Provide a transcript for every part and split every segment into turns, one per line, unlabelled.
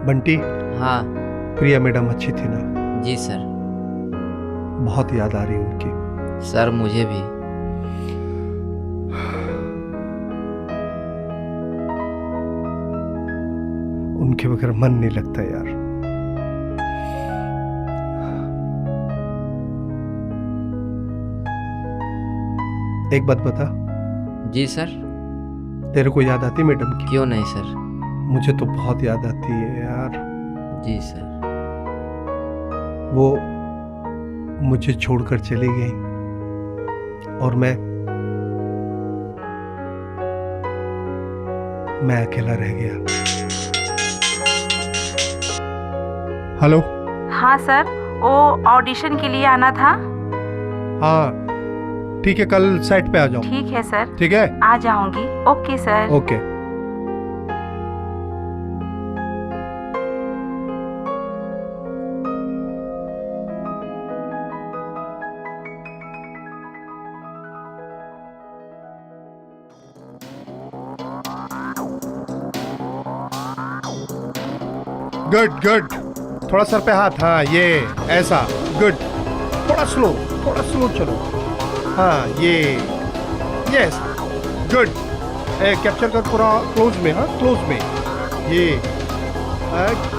बंटी,
हाँ।
प्रिया मैडम अच्छी थी ना?
जी सर।
बहुत याद आ रही उनकी।
सर मुझे भी।
उनके बगैर मन नहीं लगता यार। एक बात बता।
जी सर।
तेरे को याद आती मैडम की?
क्यों नहीं सर।
मुझे तो बहुत याद आती है यार।
जी सर।
वो मुझे छोड़कर चली गई और मैं अकेला रह गया। हेलो।
हाँ सर, वो ऑडिशन के लिए आना था।
हाँ ठीक है, कल साइट पे आ जाओ।
ठीक है सर।
ठीक है,
आ जाऊंगी। Okay sir.
Okay. Good good, थोड़ा सर पे हाथ। हाँ ये ऐसा, गुड। थोड़ा स्लो चलो। हाँ ये, यस गुड। कैप्चर कर पूरा क्लोज में। हाँ क्लोज में ये।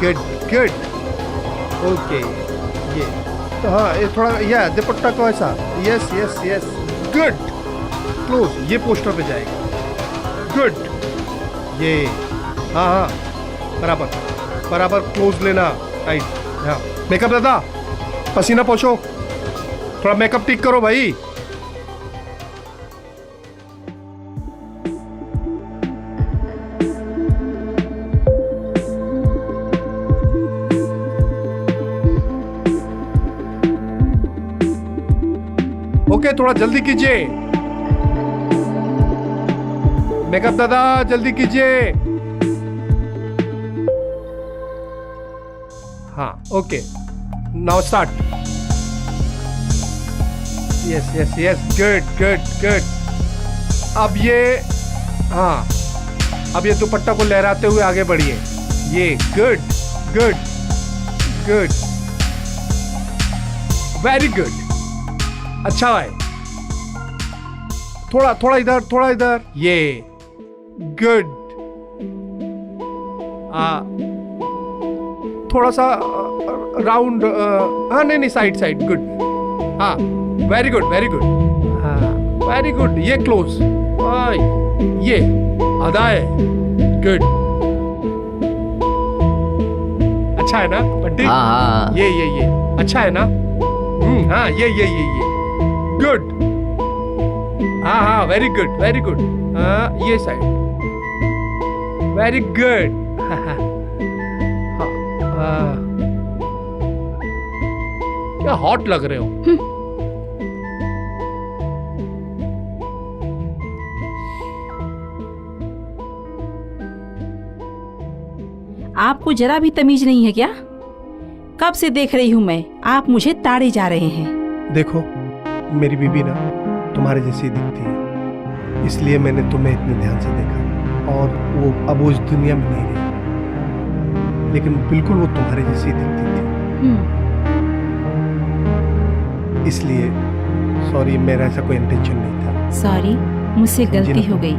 Good good, okay. ये तो हाँ, ये थोड़ा या दुपट्टा को ऐसा। Yes yes yes, good. Close, ये पोस्टर पे जाएगा। गुड। ये हाँ हाँ, बराबर बराबर क्लोज लेना, राइट। हाँ मेकअप दादा, पसीना पोछो, थोड़ा मेकअप ठीक करो भाई। ओके, थोड़ा जल्दी कीजिए मेकअप दादा, जल्दी कीजिए। हाँ okay, now start. Yes yes yes, good good good. अब ये, हाँ अब ये दुपट्टा को लहराते हुए आगे बढ़िए। ये good good good, very good, अच्छा है। थोड़ा थोड़ा इधर, थोड़ा इधर। ये गुड। थोड़ा सा राउंड। हाँ नहीं साइड साइड, गुड। हाँ वेरी गुड वेरी गुड। हाँ वेरी गुड, ये क्लोज। ये आधा है, गुड। अच्छा है ना बंटी?
हाँ हाँ।
ये अच्छा है ना? हाँ ये गुड। हाँ हाँ वेरी गुड वेरी गुड। हाँ ये साइड, वेरी गुड। क्या हॉट लग रहे हो।
आपको जरा भी तमीज नहीं है क्या? कब से देख रही हूँ मैं, आप मुझे ताड़े जा रहे हैं।
देखो, मेरी बीबी ना तुम्हारे जैसी दिखती है, इसलिए मैंने तुम्हें इतने ध्यान से देखा। और वो अब उस दुनिया में नहीं रही, लेकिन बिल्कुल वो तुम्हारे जैसी दिखती थी। इसलिए सॉरी, मेरा ऐसा कोई इंटेंशन नहीं था।
सॉरी, मुझसे गलती हो गई,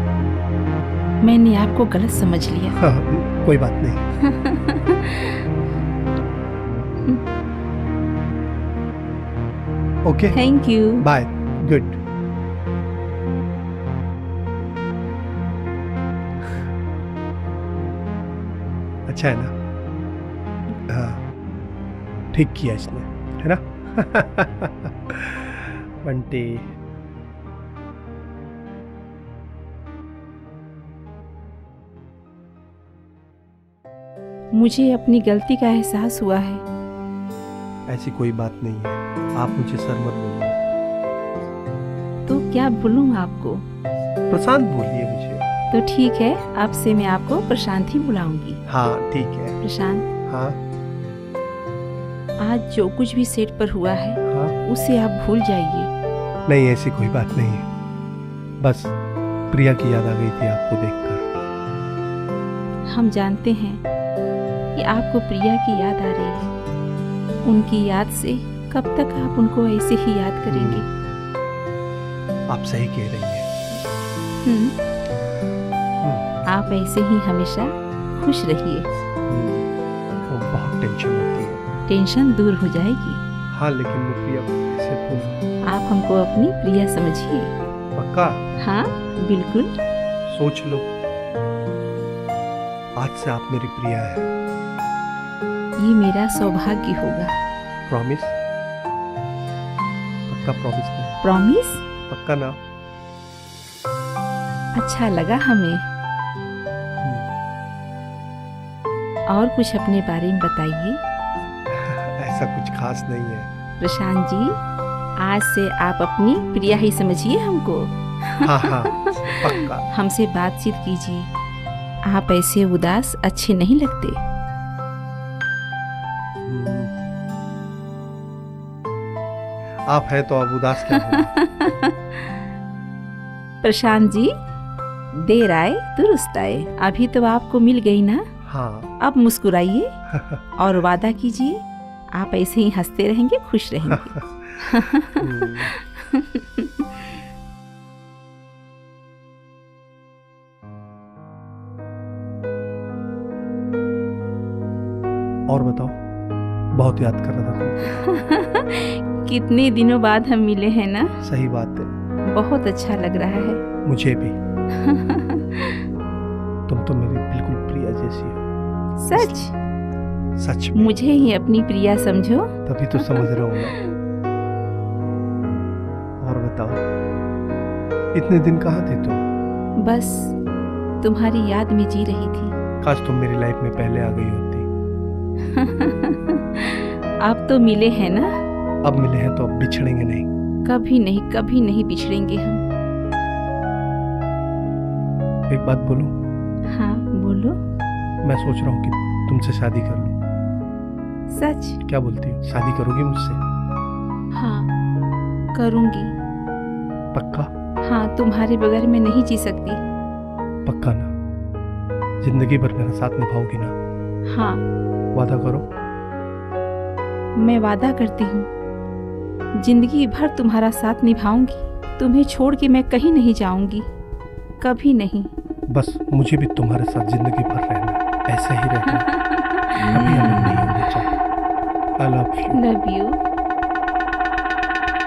मैंने आपको गलत समझ लिया।
हाँ, कोई बात नहीं। Okay,
thank you,
bye, good. अच्छा है ना? हाँ ठीक किया इसने, है ना? बंटी,
मुझे अपनी गलती का एहसास हुआ है।
ऐसी कोई बात नहीं है, आप मुझे सर मत बोलिए।
तो क्या बोलूं आपको?
प्रशांत बोलिए मुझे।
तो ठीक है, अब से मैं आपको प्रशांत ही बुलाऊंगी।
हाँ ठीक है।
प्रशांत,
हाँ
आज जो कुछ भी सेट पर हुआ है,
हाँ,
उसे आप भूल जाइए।
नहीं ऐसी कोई बात नहीं है, बस प्रिया की याद आ गई थी आपको देखकर।
हम जानते हैं कि आपको प्रिया की याद आ रही है। उनकी याद से कब तक आप उनको ऐसे ही याद करेंगे?
आप सही कह रही हैं।
आप ऐसे ही हमेशा खुश रहिए।
वो बहुत टेंशन होती है।
टेंशन दूर हो जाएगी।
हाँ, लेकिन मैं प्रिया को कैसे भूलूं?
आप हमको अपनी प्रिया समझिए।
पक्का?
हाँ बिल्कुल।
सोच लो, आज से आप मेरी प्रिया है।
ये मेरा सौभाग्य होगा।
प्रॉमिस? पक्का प्रॉमिस नहीं?
प्रॉमिस?
पक्का ना?
अच्छा लगा हमें। और कुछ अपने बारे में बताइए।
ऐसा कुछ खास नहीं है।
प्रशांत जी, आज से आप अपनी प्रिया ही समझिए हमको।
हाँ हाँ, पक्का।
हमसे बातचीत कीजिए। आप ऐसे उदास अच्छे नहीं लगते।
आप है तो अब उदास क्या होगा?
प्रशांत जी, देर आए दुरुस्त आए। अभी तो आपको मिल गई ना।
हाँ।
अब मुस्कुराइए और वादा कीजिए आप ऐसे ही हंसते रहेंगे, खुश रहेंगे।
और बताओ, बहुत याद कर रहा था तुमको।
कितने दिनों बाद हम मिले हैं ना।
सही बात है।
बहुत अच्छा लग रहा है।
मुझे भी। तुम तो मेरी बिल्कुल प्रिया जैसी हो।
सच?
सच में।
मुझे ही अपनी प्रिया समझो।
तभी तो समझ रहा हूँ। और बताओ, इतने दिन कहाँ थे तुम?
बस तुम्हारी याद में जी रही थी।
काश तुम मेरी लाइफ में पहले आ गई होती।
अब तो मिले हैं ना।
अब मिले हैं तो अब बिछड़ेंगे नहीं।
कभी नहीं बिछड़ेंगे हम।
एक बात बोलूं?
हाँ बोलो।
मैं सोच रहा हूँ कि तुमसे शादी कर लूं।
सच?
क्या बोलती हो, शादी करोगी मुझसे?
हाँ करूँगी।
पक्का?
हाँ, तुम्हारे बगैर मैं नहीं जी सकती।
पक्का ना? जिंदगी भर मेरा साथ निभाओगी ना?
हाँ।
वादा करो।
मैं वादा करती हूँ जिंदगी भर तुम्हारा साथ निभाऊंगी। तुम्हें छोड़ के मैं कहीं नहीं जाऊंगी, कभी नहीं।
बस मुझे भी तुम्हारे साथ जिंदगी भर रहना, ऐसे ही रहना। कभी अलग नहीं होना चाहिए। I love you.
Love you.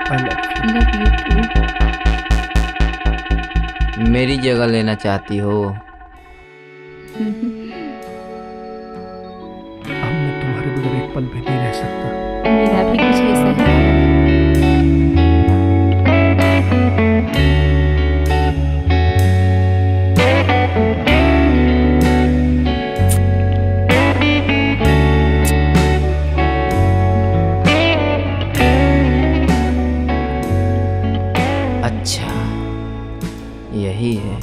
I love you.
Love you too.
मेरी जगह लेना चाहती हो?
अब मैं तुम्हारे बगैर एक पल भी नहीं रह सकता।
मेरा भी कुछ ऐसा है।
अच्छा, यही है।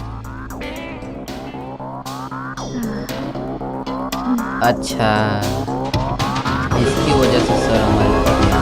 अच्छा, इसकी वजह से सर हमारे पढ़ने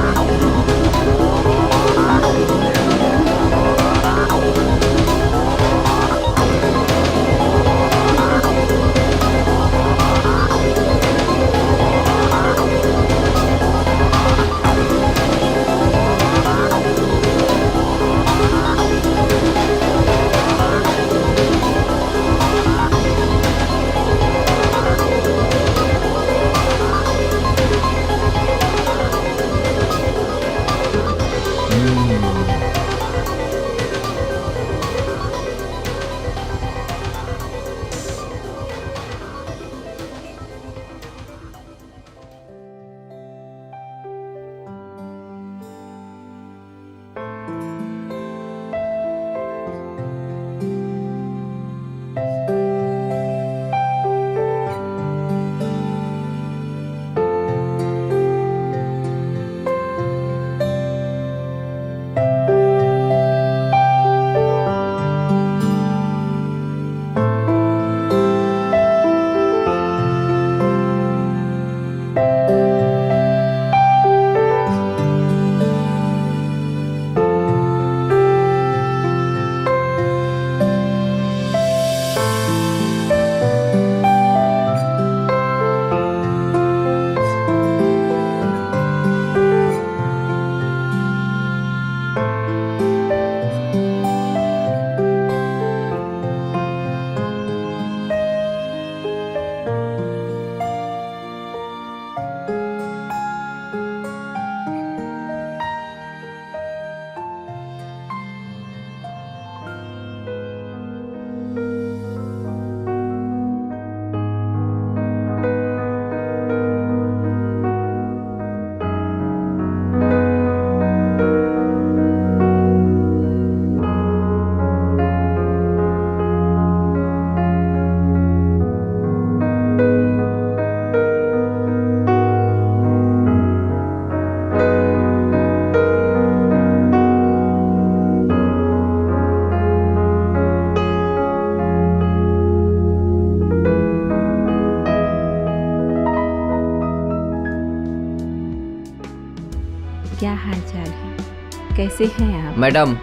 कैसे हैं आप?
मैडम,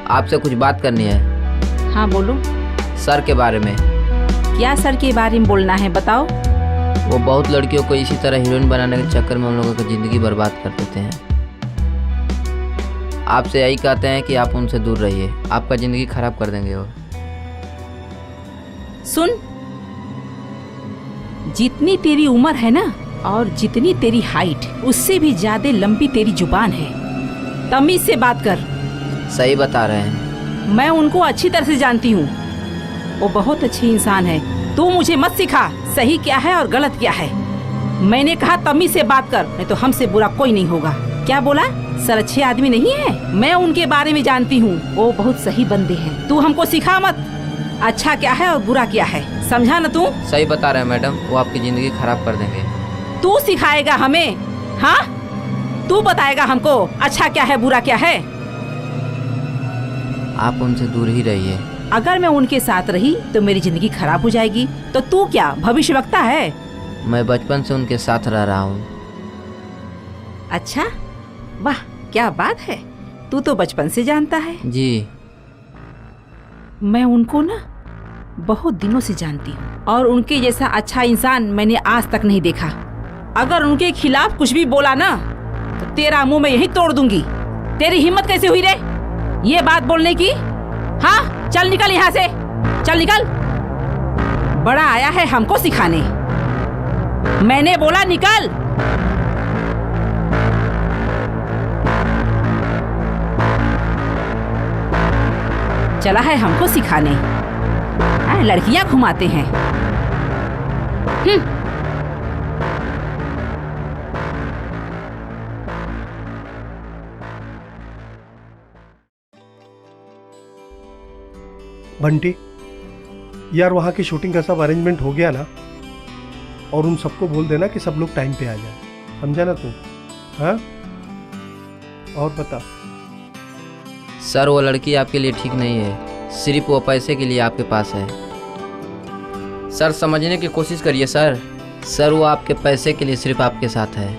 आपसे कुछ बात करनी है।
हाँ बोलो।
सर के बारे में।
क्या सर के बारे में बोलना है, बताओ।
वो बहुत लड़कियों को इसी तरह हीरोइन बनाने के चक्कर में हम लोगों की ज़िंदगी बर्बाद कर देते हैं। आपसे यही कहते हैं कि आप उनसे दूर रहिए, आपका ज़िंदगी खराब कर देंगे वो।
सुन, जितनी तेरी उम्र है ना और जितनी तेरी हाइट, उससे भी ज्यादा लंबी तेरी जुबान है। तमीज से बात कर।
सही बता रहे हैं।
मैं उनको अच्छी तरह से जानती हूँ, वो बहुत अच्छे इंसान है। तू मुझे मत सिखा सही क्या है और गलत क्या है। मैंने कहा तमीज से बात कर, नहीं तो हमसे बुरा कोई नहीं होगा। क्या बोला? सर अच्छे आदमी नहीं है? मैं उनके बारे में जानती हूँ, वो बहुत सही बंदे हैं। तू हमको सिखा मत अच्छा क्या है और बुरा क्या है, समझा ना तू?
सही बता रहे हैं मैडम, वो आपकी ज़िंदगी खराब कर देंगे।
तू सिखाएगा हमें? हाँ, तू बताएगा हमको अच्छा क्या है बुरा क्या है।
आप उनसे दूर ही रहिए।
अगर मैं उनके साथ रही तो मेरी जिंदगी खराब हो जाएगी। तो तू क्या भविष्यवक्ता है?
मैं बचपन से उनके साथ रह रहा हूँ।
अच्छा, वाह क्या बात है, तू तो बचपन से जानता है।
जी।
मैं उनको ना बहुत दिनों से जानती हूँ और उनके जैसा अच्छा इंसान मैंने आज तक नहीं देखा। अगर उनके खिलाफ कुछ भी बोला ना तो तेरा मुंह मैं यही तोड़ दूंगी। तेरी हिम्मत कैसे हुई रे ये बात बोलने की? हाँ, चल निकल यहाँ से, चल निकल। बड़ा आया है हमको सिखाने। मैंने बोला निकल। चला है हमको सिखाने। लड़कियां घुमाते हैं।
बंटी, यार वहाँ की शूटिंग का सब अरेंजमेंट हो गया ना? और उन सबको बोल देना कि सब लोग टाइम पे आ जाए, समझा ना तू? हाँ, और बता।
सर वो लड़की आपके लिए ठीक नहीं है, सिर्फ वो पैसे के लिए आपके पास है। सर समझने की कोशिश करिए सर। सर वो आपके पैसे के लिए सिर्फ आपके साथ है।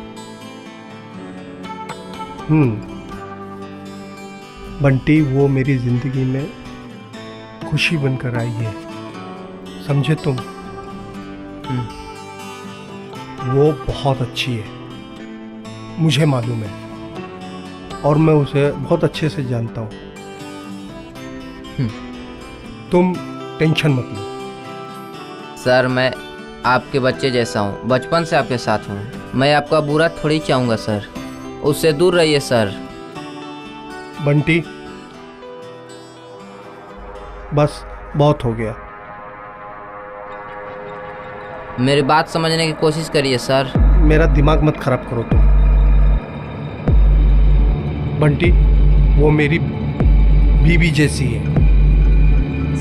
बंटी, वो मेरी जिंदगी में खुशी बनकर आई है, समझे तुम? वो बहुत अच्छी है, मुझे मालूम है, और मैं उसे बहुत अच्छे से जानता हूँ। तुम टेंशन मत लो।
सर मैं आपके बच्चे जैसा हूँ, बचपन से आपके साथ हूँ। मैं आपका बुरा थोड़ी चाहूँगा सर, उससे दूर रहिए सर।
बंटी, बस बहुत हो गया।
मेरी बात समझने की कोशिश करिए सर।
मेरा दिमाग मत खराब करो तुम। बंटी, वो मेरी बीवी जैसी है।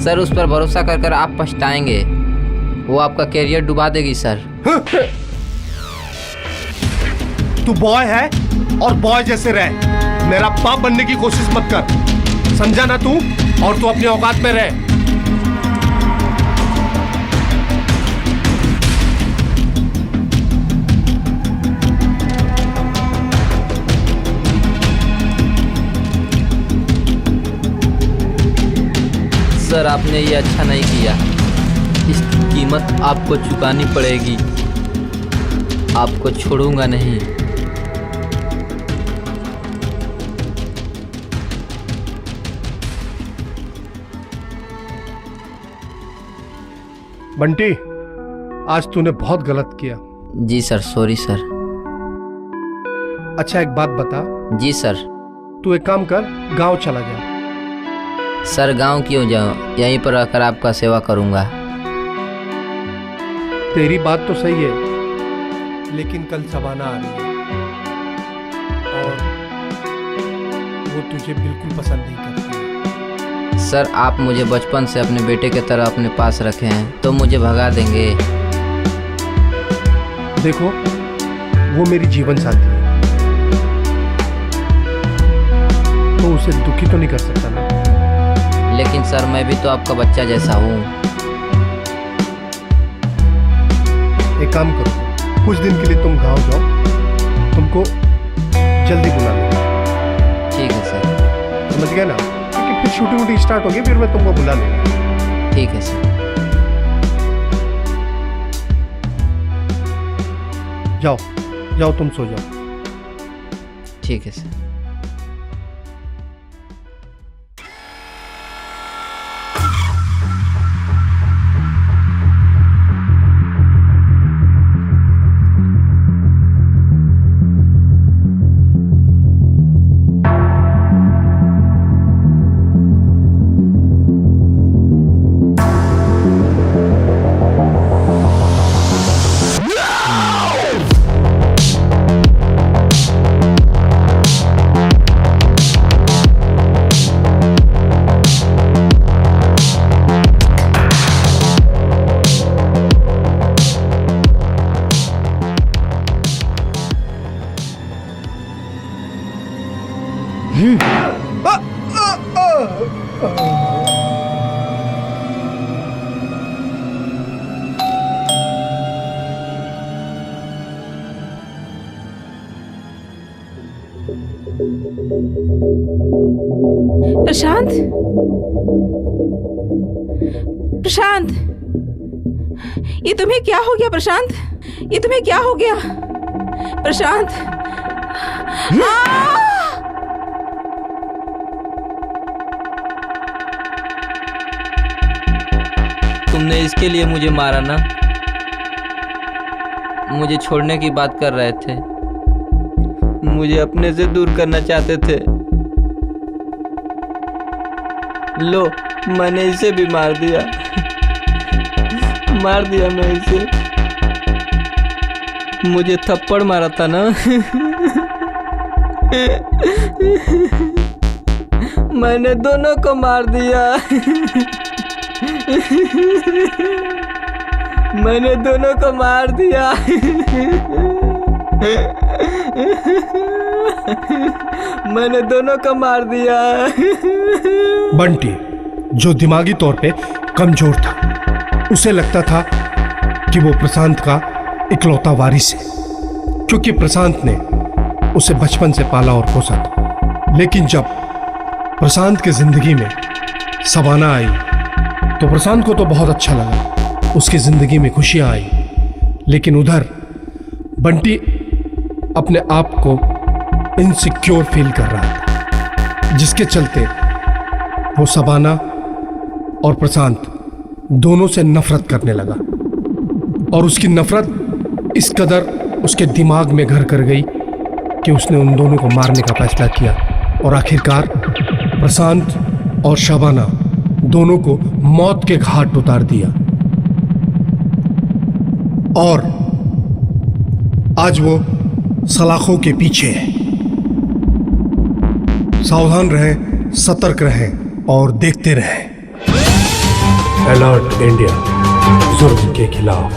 सर उस पर भरोसा कर कर आप पछताएंगे, वो आपका कैरियर डुबा देगी सर।
तू बॉय है और बॉय जैसे रह, मेरा बाप बनने की कोशिश मत कर, समझा ना तू? और तू अपनी औकात में रह।
सर आपने ये अच्छा नहीं किया, इसकी कीमत आपको चुकानी पड़ेगी। आपको छोड़ूंगा नहीं।
बंटी, आज तूने बहुत गलत किया।
जी सर, सॉरी सर।
अच्छा एक बात बता।
जी सर।
तू एक काम कर, गांव चला जा।
सर गांव क्यों जाऊं, यहीं पर रहकर आपका सेवा करूंगा।
तेरी बात तो सही है, लेकिन कल सबाना आ रही है और वो तुझे बिल्कुल पसंद नहीं करती।
सर आप मुझे बचपन से अपने बेटे की तरह अपने पास रखे हैं, तो मुझे भगा देंगे?
देखो, वो मेरी जीवन साथी है, तो उसे दुखी तो नहीं कर सकता ना।
लेकिन सर मैं भी तो आपका बच्चा जैसा हूँ।
एक काम करो, कुछ दिन के लिए तुम गांव जाओ, तुमको जल्दी बुला लूंगा।
ठीक है सर।
समझ गए ना? क्योंकि फिर शूटिंग वूटिंग स्टार्ट होगी, फिर मैं तुमको बुला लूंगा।
ठीक है सर।
जाओ जाओ, तुम सो जाओ।
ठीक है सर।
प्रशांत, प्रशांत, ये तुम्हें क्या हो गया? प्रशांत, ये तुम्हें क्या हो गया? प्रशांत,
तुमने इसके लिए मुझे मारा ना? मुझे छोड़ने की बात कर रहे थे, मुझे अपने से दूर करना चाहते थे। लो, मैंने इसे भी मार दिया। मार दिया मैं इसे। मुझे थप्पड़ मारा था ना। मैंने दोनों को मार दिया। मैंने दोनों को मार दिया। मैंने दोनों को मार दिया।
बंटी, जो दिमागी तौर पे कमजोर था, उसे लगता था कि वो प्रशांत का इकलौता वारिस है, क्योंकि प्रशांत ने उसे बचपन से पाला और पोसा था। लेकिन जब प्रशांत की जिंदगी में सबाना आई तो प्रशांत को तो बहुत अच्छा लगा, उसकी जिंदगी में खुशियां आई। लेकिन उधर बंटी अपने आप को इनसिक्योर फील कर रहा था, जिसके चलते वो सबाना और प्रशांत दोनों से नफरत करने लगा। और उसकी नफरत इस कदर उसके दिमाग में घर कर गई कि उसने उन दोनों को मारने का फैसला किया। और आखिरकार प्रशांत और शबाना दोनों को मौत के घाट उतार दिया। और आज वो सलाखों के पीछे है। सावधान रहें, सतर्क रहें और देखते रहें। अलर्ट इंडिया, जुर्म के खिलाफ।